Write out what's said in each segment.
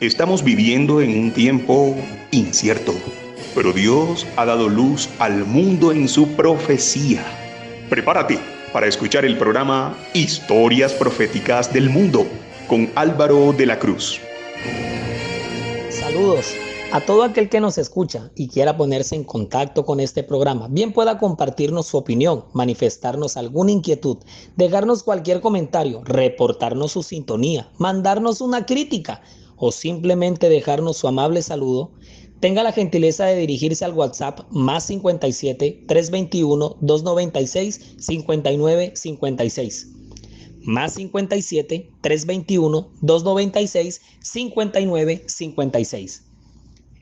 Estamos viviendo en un tiempo incierto, pero Dios ha dado luz al mundo en su profecía. Prepárate para escuchar el programa Historias Proféticas del Mundo con Álvaro de la Cruz. Saludos a todo aquel que nos escucha y quiera ponerse en contacto con este programa. Bien pueda compartirnos su opinión, manifestarnos alguna inquietud, dejarnos cualquier comentario, reportarnos su sintonía, mandarnos una crítica o simplemente dejarnos su amable saludo. Tenga la gentileza de dirigirse al WhatsApp más 57 321 296 59 56. Más 57 321 296 59 56.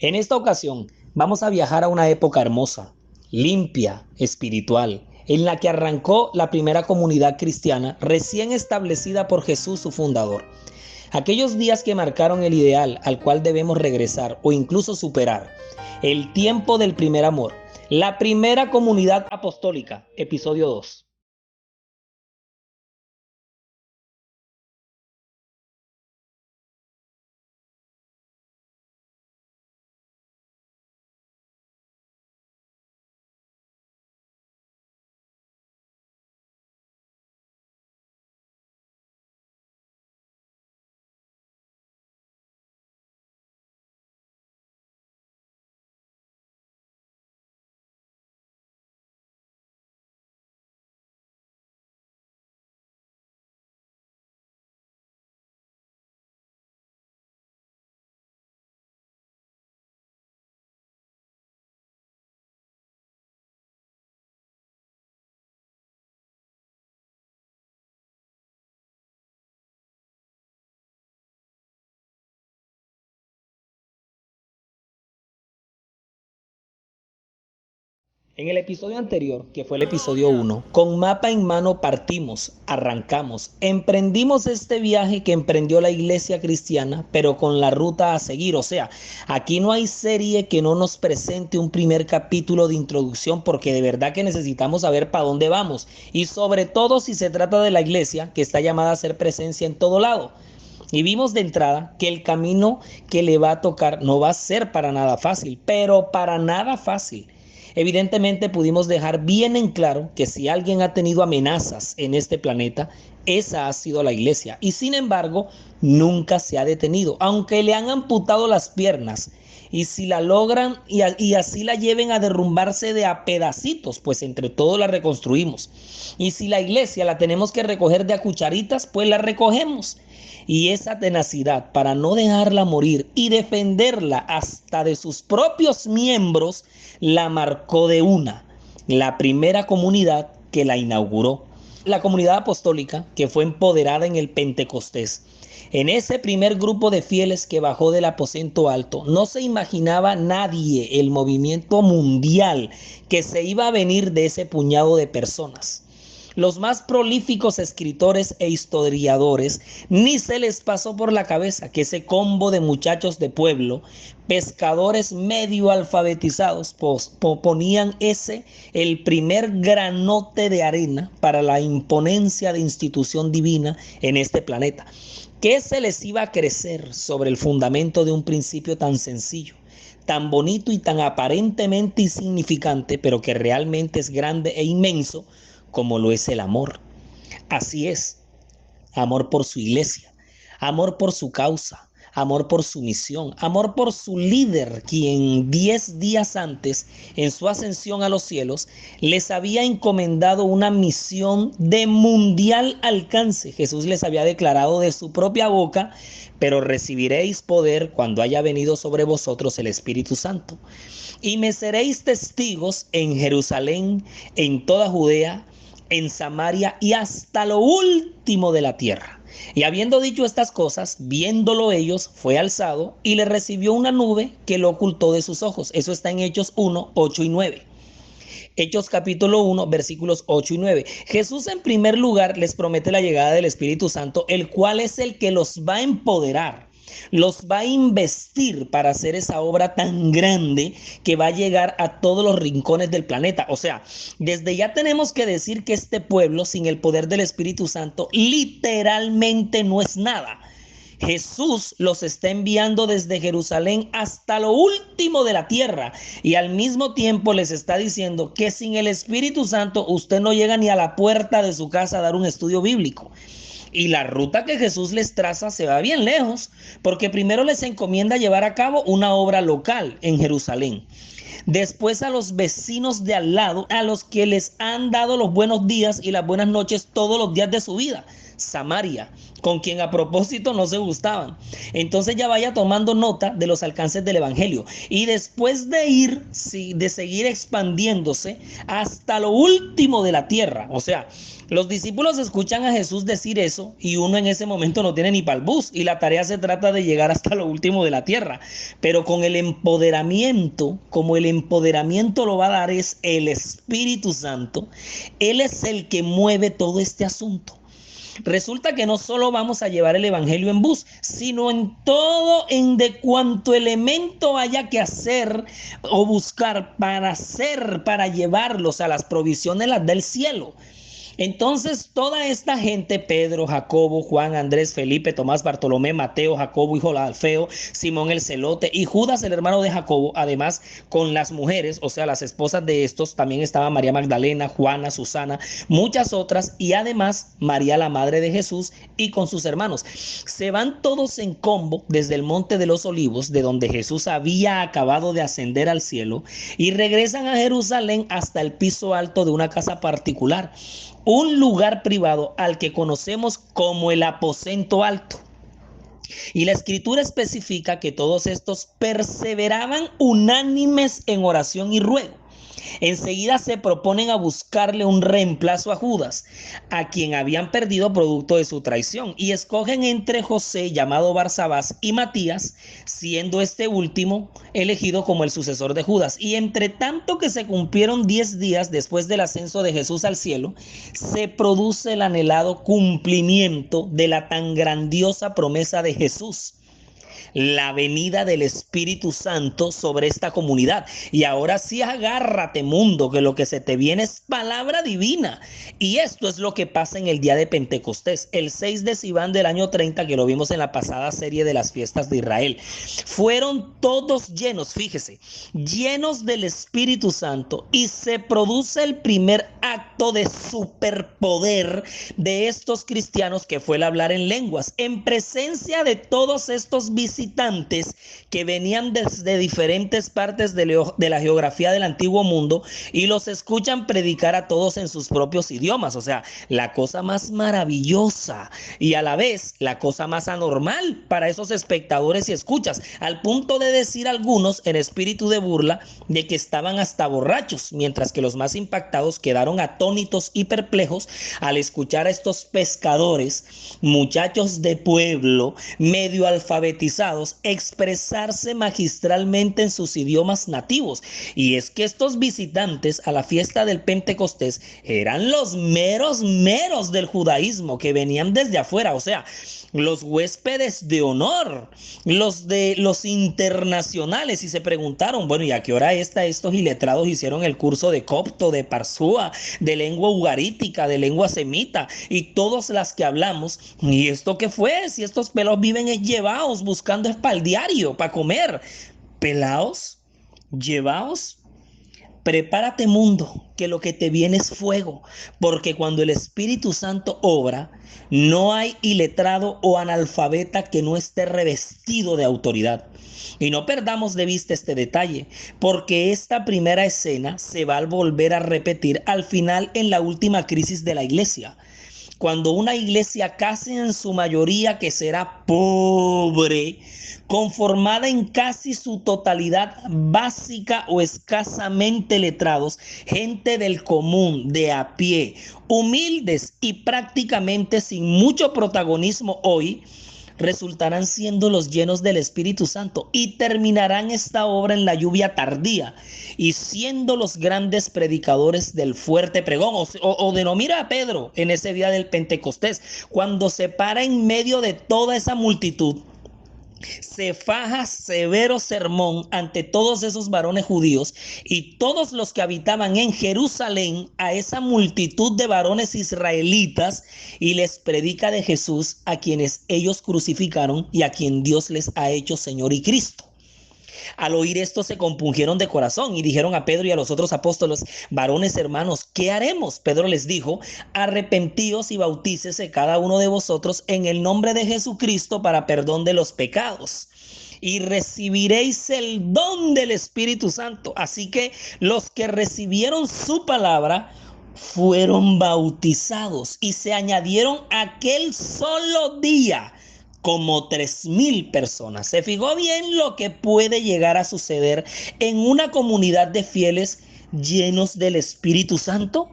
En esta ocasión vamos a viajar a una época hermosa, limpia, espiritual, en la que arrancó la primera comunidad cristiana recién establecida por Jesús, su fundador. Aquellos días que marcaron el ideal al cual debemos regresar o incluso superar. El tiempo del primer amor. La primera comunidad apostólica, episodio 2. En el episodio anterior, que fue el episodio 1, con mapa en mano partimos, arrancamos, emprendimos este viaje que emprendió la iglesia cristiana, pero con la ruta a seguir. O sea, aquí no hay serie que no nos presente un primer capítulo de introducción, porque de verdad que necesitamos saber para dónde vamos. Y sobre todo si se trata de la iglesia, que está llamada a ser presencia en todo lado. Y vimos de entrada que el camino que le va a tocar no va a ser para nada fácil, pero para nada fácil. Evidentemente pudimos dejar bien en claro que si alguien ha tenido amenazas en este planeta, esa ha sido la iglesia. Y sin embargo, nunca se ha detenido, aunque le han amputado las piernas. Y si la logran y así la lleven a derrumbarse de a pedacitos, pues entre todos la reconstruimos. Y si la iglesia la tenemos que recoger de a cucharitas, pues la recogemos. Y esa tenacidad para no dejarla morir y defenderla hasta de sus propios miembros la marcó de una, la primera comunidad que la inauguró. La comunidad apostólica que fue empoderada en el Pentecostés. En ese primer grupo de fieles que bajó del aposento alto, no se imaginaba nadie el movimiento mundial que se iba a venir de ese puñado de personas. Los más prolíficos escritores e historiadores ni se les pasó por la cabeza que ese combo de muchachos de pueblo, pescadores medio alfabetizados, ponían ese el primer granote de arena para la imponencia de institución divina en este planeta. ¿Qué se les iba a crecer sobre el fundamento de un principio tan sencillo, tan bonito y tan aparentemente insignificante, pero que realmente es grande e inmenso, como lo es el amor? Así es, amor por su iglesia, amor por su causa, amor por su misión, amor por su líder, quien 10 días antes, en su ascensión a los cielos, les había encomendado una misión de mundial alcance. Jesús les había declarado de su propia boca: pero recibiréis poder cuando haya venido sobre vosotros el Espíritu Santo. Y me seréis testigos en Jerusalén, en toda Judea, en Samaria y hasta lo último de la tierra. Y habiendo dicho estas cosas, viéndolo ellos, fue alzado y le recibió una nube que lo ocultó de sus ojos. Eso está en Hechos 1, 8 y 9. Hechos capítulo 1, versículos 8 y 9. Jesús en primer lugar les promete la llegada del Espíritu Santo, el cual es el que los va a empoderar, los va a investir para hacer esa obra tan grande que va a llegar a todos los rincones del planeta. O sea, desde ya tenemos que decir que este pueblo sin el poder del Espíritu Santo literalmente no es nada. Jesús los está enviando desde Jerusalén hasta lo último de la tierra y al mismo tiempo les está diciendo que sin el Espíritu Santo usted no llega ni a la puerta de su casa a dar un estudio bíblico. Y la ruta que Jesús les traza se va bien lejos, porque primero les encomienda llevar a cabo una obra local en Jerusalén. Después a los vecinos de al lado, a los que les han dado los buenos días y las buenas noches todos los días de su vida. Samaria, con quien a propósito no se gustaban. Entonces ya vaya tomando nota de los alcances del evangelio. Y después de seguir expandiéndose hasta lo último de la tierra, o sea, los discípulos escuchan a Jesús decir eso y uno en ese momento no tiene ni para el bus y la tarea se trata de llegar hasta lo último de la tierra. Pero con el empoderamiento, como el empoderamiento lo va a dar es el Espíritu Santo, Él es el que mueve todo este asunto. Resulta que no solo vamos a llevar el evangelio en bus, sino en todo, en de cuanto elemento haya que hacer o buscar para llevarlos a las provisiones las del cielo. Entonces toda esta gente, Pedro, Jacobo, Juan, Andrés, Felipe, Tomás, Bartolomé, Mateo, Jacobo, hijo de Alfeo, Simón el Celote y Judas, el hermano de Jacobo, además con las mujeres, o sea, las esposas de estos, también estaba María Magdalena, Juana, Susana, muchas otras, y además María, la madre de Jesús, y con sus hermanos. Se van todos en combo desde el Monte de los Olivos, de donde Jesús había acabado de ascender al cielo, y regresan a Jerusalén hasta el piso alto de una casa particular, un lugar privado al que conocemos como el aposento alto. Y la escritura especifica que todos estos perseveraban unánimes en oración y ruego. Enseguida se proponen a buscarle un reemplazo a Judas, a quien habían perdido producto de su traición, y escogen entre José, llamado Barsabás, y Matías, siendo este último elegido como el sucesor de Judas. Y entre tanto que se cumplieron 10 días después del ascenso de Jesús al cielo, se produce el anhelado cumplimiento de la tan grandiosa promesa de Jesús: la venida del Espíritu Santo sobre esta comunidad. Y ahora sí, agárrate, mundo, que lo que se te viene es palabra divina. Y esto es lo que pasa en el día de Pentecostés, el 6 de Siván del año 30, que lo vimos en la pasada serie de las fiestas de Israel. Fueron todos llenos, fíjese, llenos del Espíritu Santo, y se produce el primer acto de superpoder de estos cristianos, que fue el hablar en lenguas, en presencia de todos estos visitantes que venían desde diferentes partes de la geografía del antiguo mundo, y los escuchan predicar a todos en sus propios idiomas. O sea, la cosa más maravillosa y a la vez la cosa más anormal para esos espectadores y escuchas, al punto de decir algunos en espíritu de burla de que estaban hasta borrachos, mientras que los más impactados quedaron atónitos y perplejos al escuchar a estos pescadores, muchachos de pueblo, medio alfabetizados, expresarse magistralmente en sus idiomas nativos. Y es que estos visitantes a la fiesta del Pentecostés eran los meros del judaísmo, que venían desde afuera, o sea, los huéspedes de honor, los internacionales. Y se preguntaron, bueno, ¿y a qué hora estos iletrados hicieron el curso de copto, de parsúa, de lengua ugarítica, de lengua semita y todas las que hablamos? ¿Y esto qué fue? Si estos pelados viven llevados, buscando espaldiario para comer. ¿Pelados? ¿Llevados? Prepárate, mundo, que lo que te viene es fuego, porque cuando el Espíritu Santo obra, no hay iletrado o analfabeta que no esté revestido de autoridad. Y no perdamos de vista este detalle, porque esta primera escena se va a volver a repetir al final en la última crisis de la iglesia. Cuando una iglesia, casi en su mayoría que será pobre, conformada en casi su totalidad básica o escasamente letrados, gente del común, de a pie, humildes y prácticamente sin mucho protagonismo hoy, resultarán siendo los llenos del Espíritu Santo y terminarán esta obra en la lluvia tardía y siendo los grandes predicadores del fuerte pregón, o de no, mira a Pedro en ese día del Pentecostés, cuando se para en medio de toda esa multitud se faja severo sermón ante todos esos varones judíos y todos los que habitaban en Jerusalén, a esa multitud de varones israelitas, y les predica de Jesús, a quienes ellos crucificaron y a quien Dios les ha hecho Señor y Cristo. Al oír esto se compungieron de corazón y dijeron a Pedro y a los otros apóstoles: varones hermanos, ¿qué haremos? Pedro les dijo: arrepentíos y bautícese cada uno de vosotros en el nombre de Jesucristo para perdón de los pecados, y recibiréis el don del Espíritu Santo. Así que los que recibieron su palabra fueron bautizados, y se añadieron aquel solo día como 3,000 personas. ¿Se fijó bien lo que puede llegar a suceder en una comunidad de fieles llenos del Espíritu Santo?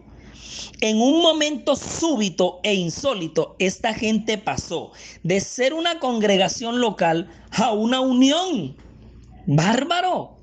En un momento súbito e insólito, esta gente pasó de ser una congregación local a una unión. ¡Bárbaro!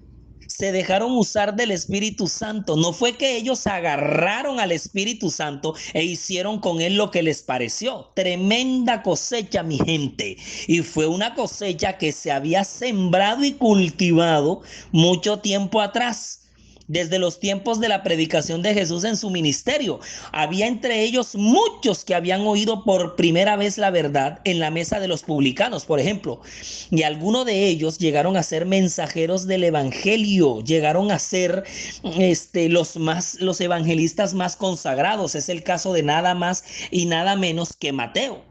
Se dejaron usar del Espíritu Santo. No fue que ellos agarraron al Espíritu Santo e hicieron con él lo que les pareció. Tremenda cosecha, mi gente. Y fue una cosecha que se había sembrado y cultivado mucho tiempo atrás. Desde los tiempos de la predicación de Jesús en su ministerio, había entre ellos muchos que habían oído por primera vez la verdad en la mesa de los publicanos, por ejemplo, y algunos de ellos llegaron a ser mensajeros del evangelio, llegaron a ser los evangelistas más consagrados. Es el caso de nada más y nada menos que Mateo.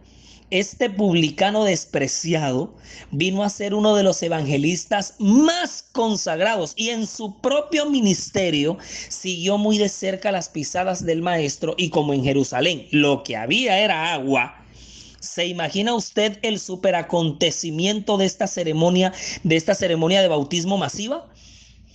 Este publicano despreciado vino a ser uno de los evangelistas más consagrados, y en su propio ministerio siguió muy de cerca las pisadas del maestro. Y como en Jerusalén lo que había era agua, ¿se imagina usted el superacontecimiento de esta ceremonia de bautismo masiva?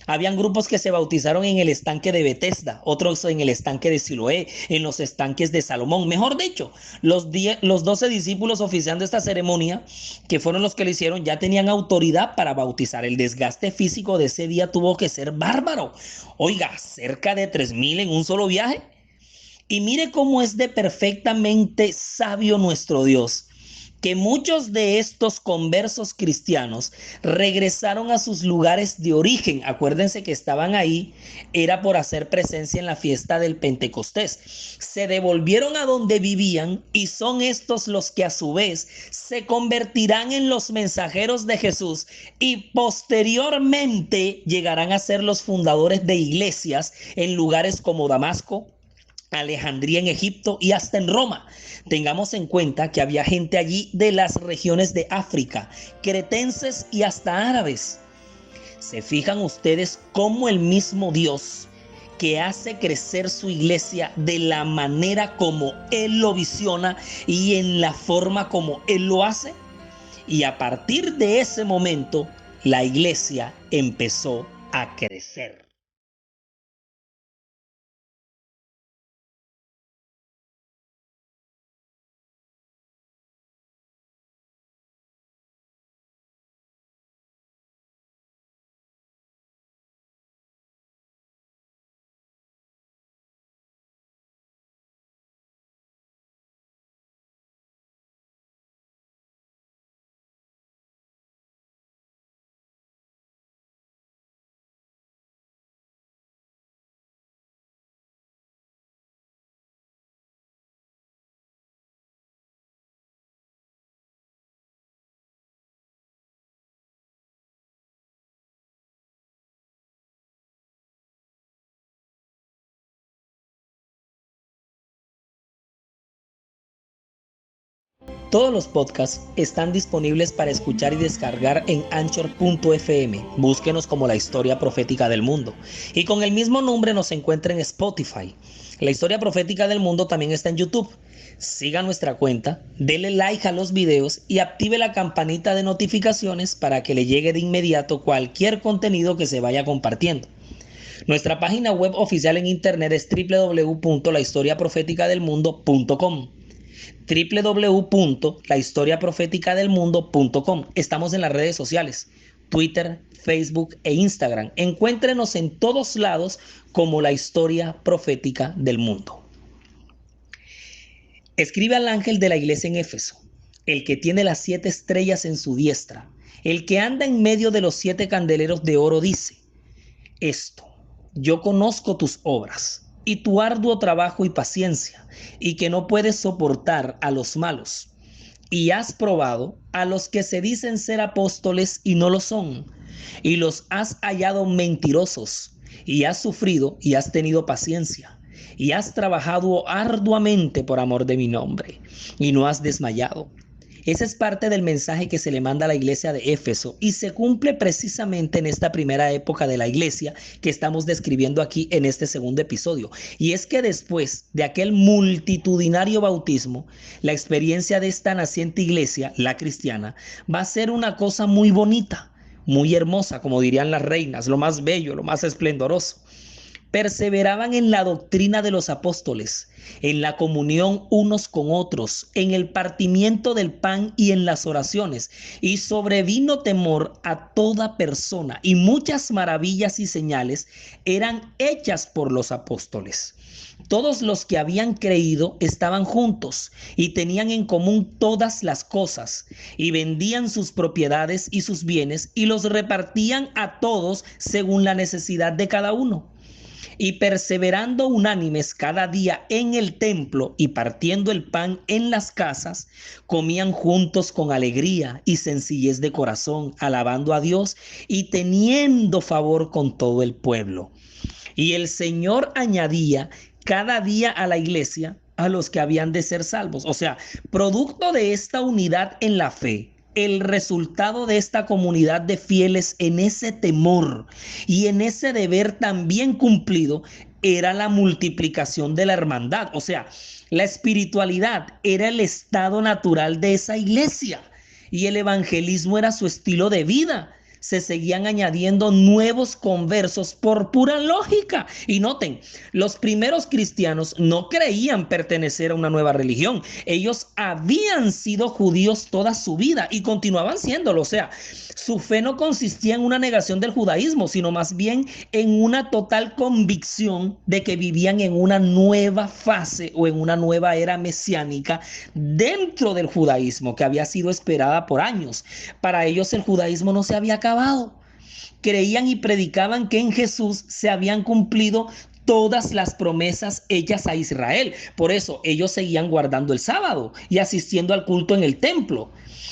Habían grupos que se bautizaron en el estanque de Betesda, otros en el estanque de Siloé, en los estanques de Salomón. Mejor dicho, los 12 discípulos oficiando esta ceremonia, que fueron los que lo hicieron, ya tenían autoridad para bautizar. El desgaste físico de ese día tuvo que ser bárbaro. Oiga, cerca de 3,000 en un solo viaje. Y mire cómo es de perfectamente sabio nuestro Dios, que muchos de estos conversos cristianos regresaron a sus lugares de origen. Acuérdense que estaban ahí, era por hacer presencia en la fiesta del Pentecostés. Se devolvieron a donde vivían, y son estos los que a su vez se convertirán en los mensajeros de Jesús, y posteriormente llegarán a ser los fundadores de iglesias en lugares como Damasco, Alejandría en Egipto y hasta en Roma. Tengamos en cuenta que había gente allí de las regiones de África, cretenses y hasta árabes. ¿Se fijan ustedes cómo el mismo Dios, que hace crecer su iglesia de la manera como Él lo visiona y en la forma como Él lo hace? Y a partir de ese momento, la iglesia empezó a crecer. Todos los podcasts están disponibles para escuchar y descargar en Anchor.fm. Búsquenos como La Historia Profética del Mundo. Y con el mismo nombre nos encuentra en Spotify. La Historia Profética del Mundo también está en YouTube. Siga nuestra cuenta, dele like a los videos y active la campanita de notificaciones para que le llegue de inmediato cualquier contenido que se vaya compartiendo. Nuestra página web oficial en internet es www.lahistoriaprofeticadelmundo.com. www.lahistoriaprofeticadelmundo.com. Estamos en las redes sociales, Twitter, Facebook e Instagram. Encuéntrenos en todos lados como La Historia Profética del Mundo. Escribe al ángel de la iglesia en Éfeso, el que tiene las 7 estrellas en su diestra El que anda en medio de los 7 candeleros de oro dice esto: yo conozco tus obras y tu arduo trabajo y paciencia, y que no puedes soportar a los malos. Y has probado a los que se dicen ser apóstoles y no lo son, y los has hallado mentirosos, y has sufrido y has tenido paciencia, y has trabajado arduamente por amor de mi nombre, y no has desmayado. Esa es parte del mensaje que se le manda a la iglesia de Éfeso y se cumple precisamente en esta primera época de la iglesia que estamos describiendo aquí en este segundo episodio. Y es que después de aquel multitudinario bautismo, la experiencia de esta naciente iglesia, la cristiana, va a ser una cosa muy bonita, muy hermosa, como dirían las reinas, lo más bello, lo más esplendoroso. Perseveraban en la doctrina de los apóstoles, en la comunión unos con otros, en el partimiento del pan y en las oraciones. Y sobrevino temor a toda persona, y muchas maravillas y señales eran hechas por los apóstoles. Todos los que habían creído estaban juntos y tenían en común todas las cosas, y vendían sus propiedades y sus bienes y los repartían a todos según la necesidad de cada uno. Y perseverando unánimes cada día en el templo y partiendo el pan en las casas, comían juntos con alegría y sencillez de corazón, alabando a Dios y teniendo favor con todo el pueblo. Y el Señor añadía cada día a la iglesia a los que habían de ser salvos. O sea, producto de esta unidad en la fe, el resultado de esta comunidad de fieles en ese temor y en ese deber también cumplido era la multiplicación de la hermandad. O sea, la espiritualidad era el estado natural de esa iglesia y el evangelismo era su estilo de vida. Se seguían añadiendo nuevos conversos por pura lógica. Y noten, los primeros cristianos no creían pertenecer a una nueva religión. Ellos habían sido judíos toda su vida y continuaban siéndolo. O sea, su fe no consistía en una negación del judaísmo, sino más bien en una total convicción de que vivían en una nueva fase o en una nueva era mesiánica dentro del judaísmo que había sido esperada por años. Para ellos el judaísmo no se había acabado. Creían y predicaban que en Jesús se habían cumplido todas las promesas hechas a Israel. Por eso ellos seguían guardando el sábado y asistiendo al culto en el templo.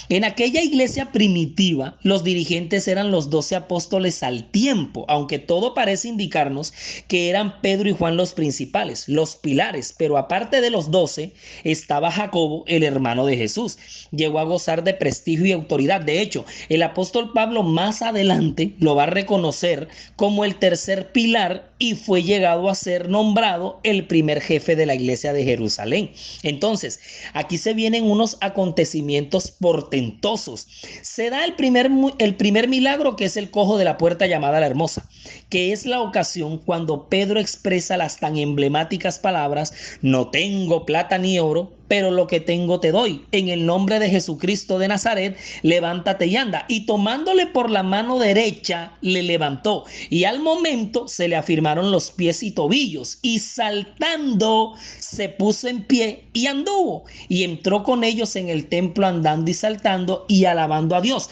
En aquella iglesia primitiva, los dirigentes eran los 12 apóstoles al tiempo, aunque todo parece indicarnos que eran Pedro y Juan los principales, los pilares, pero aparte de los 12 estaba Jacobo, el hermano de Jesús. Llegó a gozar de prestigio y autoridad. De hecho, el apóstol Pablo más adelante lo va a reconocer como el tercer pilar y fue llegado a ser nombrado el primer jefe de la iglesia de Jerusalén. Entonces, aquí se vienen unos acontecimientos portentosos. Se da el primer milagro, que es el cojo de la puerta llamada la Hermosa, que es la ocasión cuando Pedro expresa las tan emblemáticas palabras: no tengo plata ni oro, pero lo que tengo te doy. En el nombre de Jesucristo de Nazaret, levántate y anda. Y tomándole por la mano derecha, le levantó. Y al momento se le afirmaron los pies y tobillos. Y saltando, se puso en pie y anduvo. Y entró con ellos en el templo andando y saltando y alabando a Dios.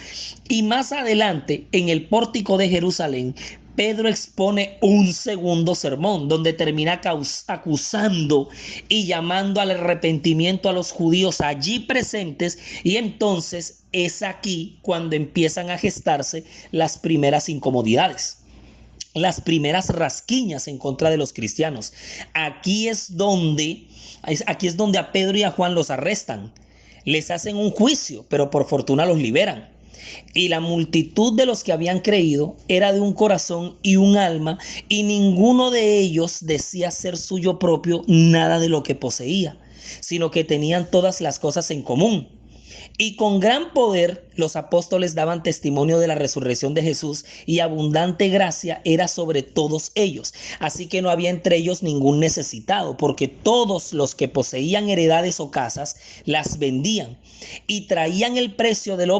Y más adelante, en el pórtico de Jerusalén, Pedro expone un segundo sermón donde termina acusando y llamando al arrepentimiento a los judíos allí presentes, y entonces es aquí cuando empiezan a gestarse las primeras incomodidades, las primeras rasquiñas en contra de los cristianos. Aquí es donde a Pedro y a Juan los arrestan, les hacen un juicio, pero por fortuna los liberan. Y la multitud de los que habían creído era de un corazón y un alma, y ninguno de ellos decía ser suyo propio nada de lo que poseía, sino que tenían todas las cosas en común. Y con gran poder los apóstoles daban testimonio de la resurrección de Jesús, y abundante gracia era sobre todos ellos. Así que no había entre ellos ningún necesitado, porque todos los que poseían heredades o casas las vendían y traían el precio de lo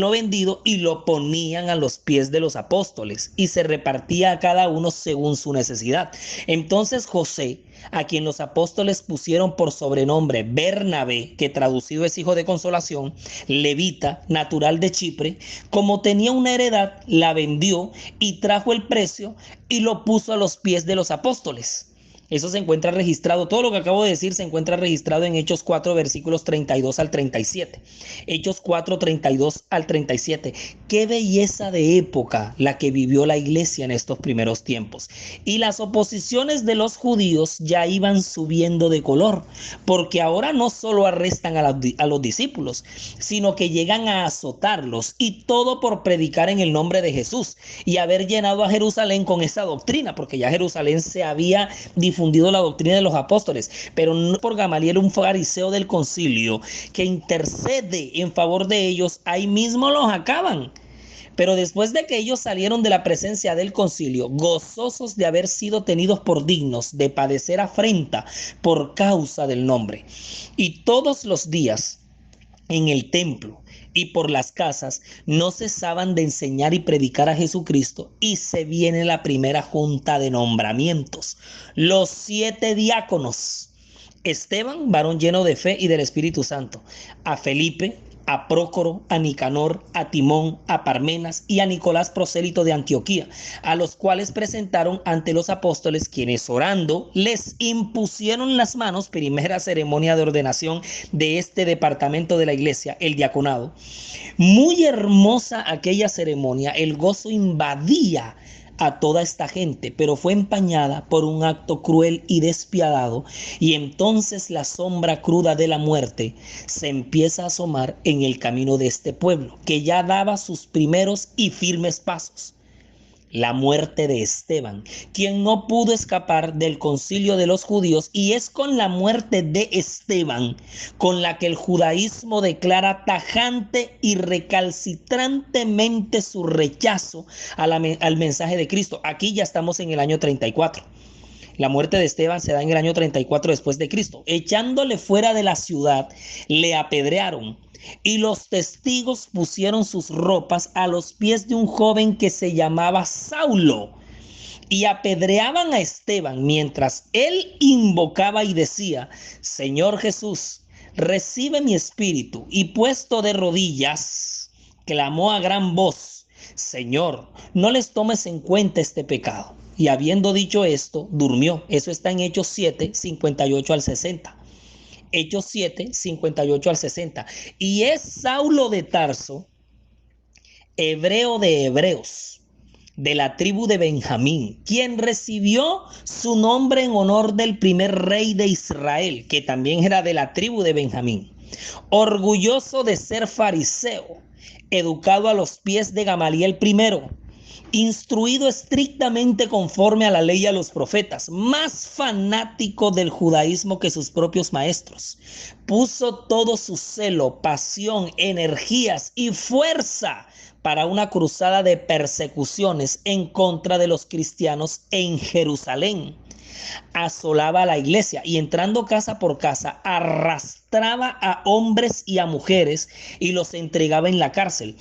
vendido y lo ponían a los pies de los apóstoles, y se repartía a cada uno según su necesidad. Entonces José, a quien los apóstoles pusieron por sobrenombre Bernabé, que traducido es hijo de consolación, levita, natural de Chipre, como tenía una heredad, la vendió y trajo el precio y lo puso a los pies de los apóstoles. Eso se encuentra registrado, todo lo que acabo de decir se encuentra registrado en Hechos 4, versículos 32 al 37. Hechos 4, 32 al 37. Qué belleza de época la que vivió la iglesia en estos primeros tiempos. Y las oposiciones de los judíos ya iban subiendo de color, porque ahora no solo arrestan a los discípulos, sino que llegan a azotarlos, y todo por predicar en el nombre de Jesús y haber llenado a Jerusalén con esa doctrina, porque ya Jerusalén se había difundido la doctrina de los apóstoles, pero no por Gamaliel, un fariseo del concilio que intercede en favor de ellos, ahí mismo los acaban. Pero después de que ellos salieron de la presencia del concilio, gozosos de haber sido tenidos por dignos de padecer afrenta por causa del nombre, y todos los días en el templo y por las casas no cesaban de enseñar y predicar a Jesucristo, y se viene la primera junta de nombramientos. Los 7 diáconos: Esteban, varón lleno de fe y del Espíritu Santo; a Felipe, a Prócoro, a Nicanor, a Timón, a Parmenas y a Nicolás, prosélito de Antioquía, a los cuales presentaron ante los apóstoles, quienes orando les impusieron las manos. Primera ceremonia de ordenación de este departamento de la iglesia, el diaconado. Muy hermosa aquella ceremonia, el gozo invadía a toda esta gente, pero fue empañada por un acto cruel y despiadado, y entonces la sombra cruda de la muerte se empieza a asomar en el camino de este pueblo, que ya daba sus primeros y firmes pasos. La muerte de Esteban, quien no pudo escapar del concilio de los judíos, y es con la muerte de Esteban con la que el judaísmo declara tajante y recalcitrantemente su rechazo al mensaje de Cristo. Aquí ya estamos en el año 34. La muerte de Esteban se da en el año 34 después de Cristo. Echándole fuera de la ciudad, le apedrearon, y los testigos pusieron sus ropas a los pies de un joven que se llamaba Saulo, y apedreaban a Esteban mientras él invocaba y decía: Señor Jesús, recibe mi espíritu. Y puesto de rodillas, clamó a gran voz: Señor, no les tomes en cuenta este pecado. Y habiendo dicho esto, durmió. Eso está en Hechos 7, 58 al 60. Hechos 7, 58 al 60. Y es Saulo de Tarso, hebreo de hebreos, de la tribu de Benjamín, quien recibió su nombre en honor del primer rey de Israel, que también era de la tribu de Benjamín, orgulloso de ser fariseo, educado a los pies de Gamaliel primero, instruido estrictamente conforme a la ley y a los profetas, más fanático del judaísmo que sus propios maestros. Puso todo su celo, pasión, energías y fuerza para una cruzada de persecuciones en contra de los cristianos en Jerusalén. Asolaba a la iglesia y, entrando casa por casa, arrastraba a hombres y a mujeres y los entregaba en la cárcel.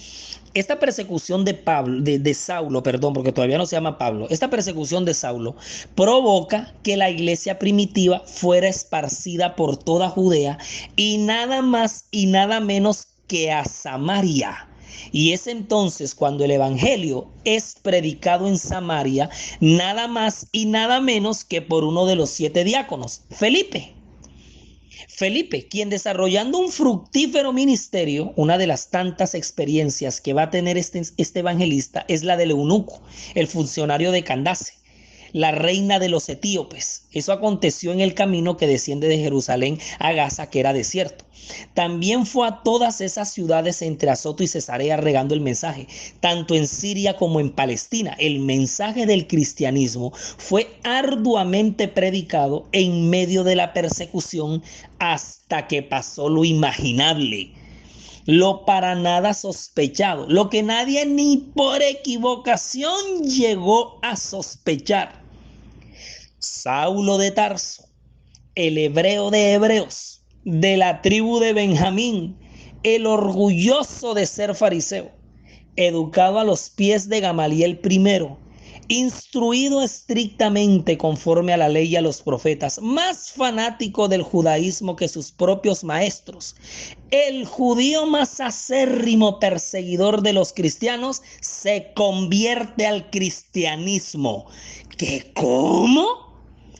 Esta persecución de Saulo, porque todavía no se llama Pablo, esta persecución de Saulo provoca que la iglesia primitiva fuera esparcida por toda Judea, y nada más y nada menos que a Samaria. Y es entonces cuando el evangelio es predicado en Samaria, nada más y nada menos que por uno de los 7 diáconos, Felipe. Felipe, quien desarrollando un fructífero ministerio, una de las tantas experiencias que va a tener este evangelista es la del eunuco, el funcionario de Candace, la reina de los etíopes. Eso aconteció en el camino que desciende de Jerusalén a Gaza, que era desierto. También fue a todas esas ciudades entre Azoto y Cesarea regando el mensaje, tanto en Siria como en Palestina. El mensaje del cristianismo fue arduamente predicado en medio de la persecución, hasta que pasó lo imaginable, lo para nada sospechado, lo que nadie ni por equivocación llegó a sospechar. Saulo de Tarso, el hebreo de hebreos, de la tribu de Benjamín, el orgulloso de ser fariseo, educado a los pies de Gamaliel primero, instruido estrictamente conforme a la ley y a los profetas, más fanático del judaísmo que sus propios maestros, el judío más acérrimo perseguidor de los cristianos, se convierte al cristianismo. ¿Qué cómo?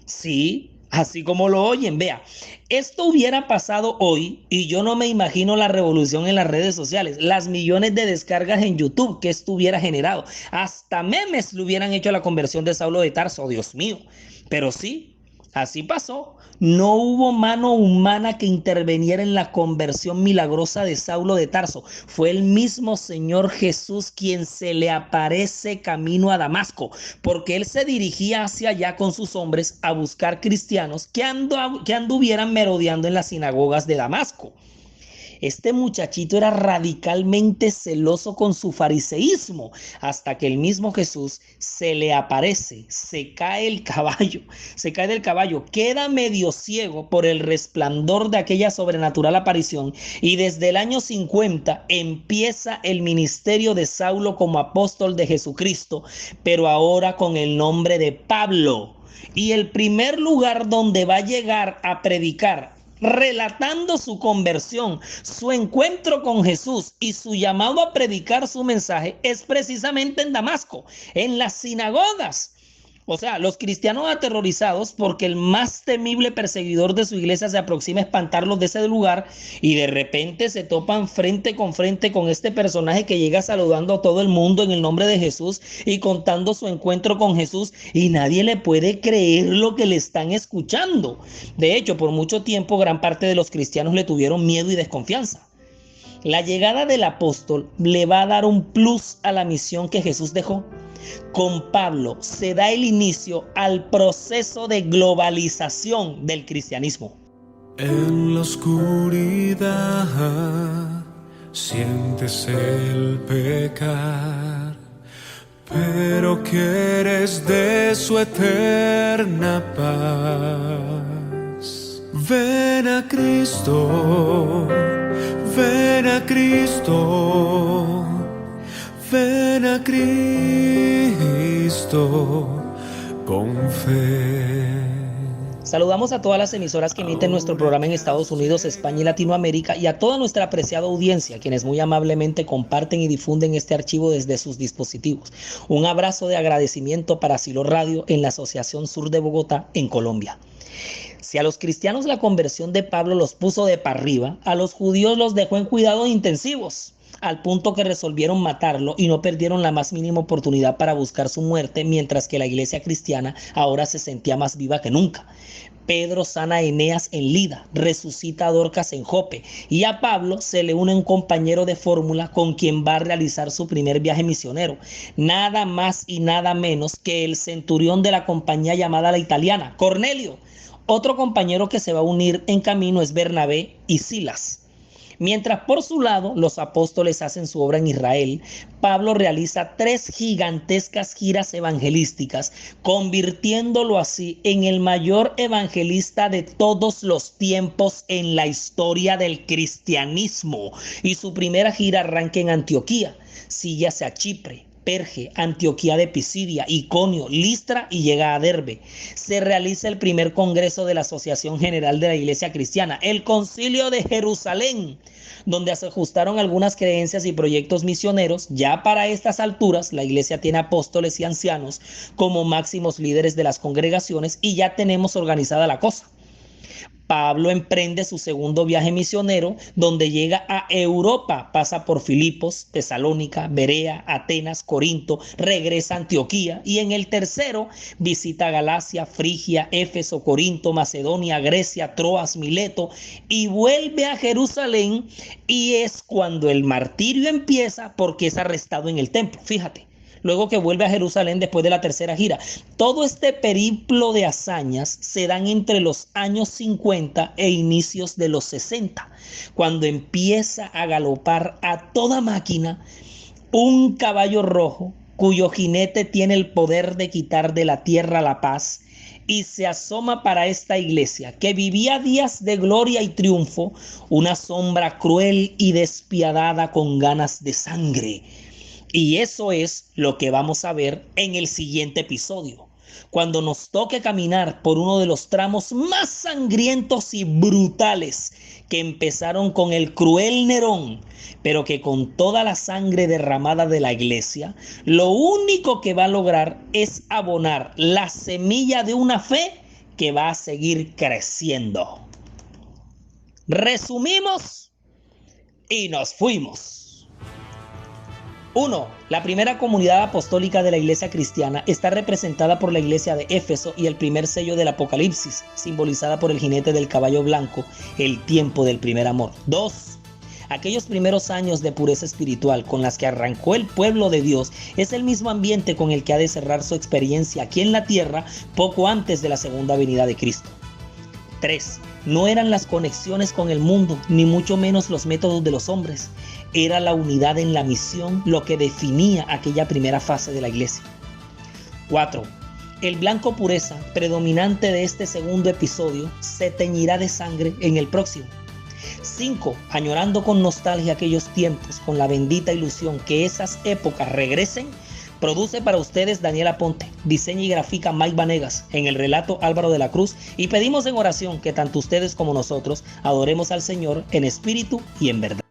Sí, así como lo oyen, vea, esto hubiera pasado hoy y yo no me imagino la revolución en las redes sociales, las millones de descargas en YouTube que esto hubiera generado. Hasta memes le hubieran hecho la conversión de Saulo de Tarso, Dios mío. Pero sí, así pasó. No hubo mano humana que interviniera en la conversión milagrosa de Saulo de Tarso. Fue el mismo Señor Jesús quien se le aparece camino a Damasco, porque él se dirigía hacia allá con sus hombres a buscar cristianos que anduvieran merodeando en las sinagogas de Damasco. Este muchachito era radicalmente celoso con su fariseísmo, hasta que el mismo Jesús se le aparece, se cae del caballo, queda medio ciego por el resplandor de aquella sobrenatural aparición, y desde el año 50 empieza el ministerio de Saulo como apóstol de Jesucristo, pero ahora con el nombre de Pablo. Y el primer lugar donde va a llegar a predicar, relatando su conversión, su encuentro con Jesús y su llamado a predicar su mensaje, es precisamente en Damasco, en las sinagogas. O sea, los cristianos aterrorizados porque el más temible perseguidor de su iglesia se aproxima a espantarlos de ese lugar, y de repente se topan frente con este personaje que llega saludando a todo el mundo en el nombre de Jesús y contando su encuentro con Jesús, y nadie le puede creer lo que le están escuchando. De hecho, por mucho tiempo gran parte de los cristianos le tuvieron miedo y desconfianza. La llegada del apóstol le va a dar un plus a la misión que Jesús dejó. Con Pablo se da el inicio al proceso de globalización del cristianismo. En la oscuridad sientes el pecar, pero quieres de su eterna paz. Ven a Cristo, ven a Cristo, ven a Cristo con fe. Saludamos a todas las emisoras que emiten nuestro programa en Estados Unidos, España y Latinoamérica, y a toda nuestra apreciada audiencia, quienes muy amablemente comparten y difunden este archivo desde sus dispositivos. Un abrazo de agradecimiento para Silo Radio en la Asociación Sur de Bogotá, en Colombia. Si a los cristianos la conversión de Pablo los puso de para arriba, a los judíos los dejó en cuidados intensivos, al punto que resolvieron matarlo y no perdieron la más mínima oportunidad para buscar su muerte, mientras que la iglesia cristiana ahora se sentía más viva que nunca. Pedro sana a Eneas en Lida, resucita a Dorcas en Jope, y a Pablo se le une un compañero de fórmula con quien va a realizar su primer viaje misionero, nada más y nada menos que el centurión de la compañía llamada La Italiana, Cornelio. Otro compañero que se va a unir en camino es Bernabé y Silas. Mientras por su lado los apóstoles hacen su obra en Israel, Pablo realiza 3 gigantescas giras evangelísticas, convirtiéndolo así en el mayor evangelista de todos los tiempos en la historia del cristianismo. Y su primera gira arranca en Antioquía, sigue hacia Chipre, Perge, Antioquía de Pisidia, Iconio, Listra y llega a Derbe. Se realiza el primer congreso de la Asociación General de la Iglesia Cristiana, el Concilio de Jerusalén, donde se ajustaron algunas creencias y proyectos misioneros. Ya para estas alturas, la iglesia tiene apóstoles y ancianos como máximos líderes de las congregaciones y ya tenemos organizada la cosa. Pablo emprende su segundo viaje misionero, donde llega a Europa, pasa por Filipos, Tesalónica, Berea, Atenas, Corinto, regresa a Antioquía, y en el tercero visita Galacia, Frigia, Éfeso, Corinto, Macedonia, Grecia, Troas, Mileto, y vuelve a Jerusalén, y es cuando el martirio empieza porque es arrestado en el templo. Fíjate. Luego que vuelve a Jerusalén después de la tercera gira. Todo este periplo de hazañas se dan entre los años 50 e inicios de los 60, cuando empieza a galopar a toda máquina un caballo rojo cuyo jinete tiene el poder de quitar de la tierra la paz, y se asoma para esta iglesia que vivía días de gloria y triunfo una sombra cruel y despiadada con ganas de sangre. Y eso es lo que vamos a ver en el siguiente episodio, cuando nos toque caminar por uno de los tramos más sangrientos y brutales que empezaron con el cruel Nerón, pero que con toda la sangre derramada de la iglesia, lo único que va a lograr es abonar la semilla de una fe que va a seguir creciendo. Resumimos y nos fuimos. 1. La primera comunidad apostólica de la iglesia cristiana está representada por la iglesia de Éfeso y el primer sello del Apocalipsis, simbolizada por el jinete del caballo blanco, el tiempo del primer amor. 2. Aquellos primeros años de pureza espiritual con las que arrancó el pueblo de Dios es el mismo ambiente con el que ha de cerrar su experiencia aquí en la tierra poco antes de la segunda venida de Cristo. 3. No eran las conexiones con el mundo, ni mucho menos los métodos de los hombres. Era la unidad en la misión lo que definía aquella primera fase de la iglesia. 4. El blanco pureza predominante de este segundo episodio se teñirá de sangre en el próximo. 5. Añorando con nostalgia aquellos tiempos, con la bendita ilusión que esas épocas regresen, produce para ustedes Daniel Aponte, diseña y grafica Mike Vanegas, en el relato Álvaro de la Cruz, y pedimos en oración que tanto ustedes como nosotros adoremos al Señor en espíritu y en verdad.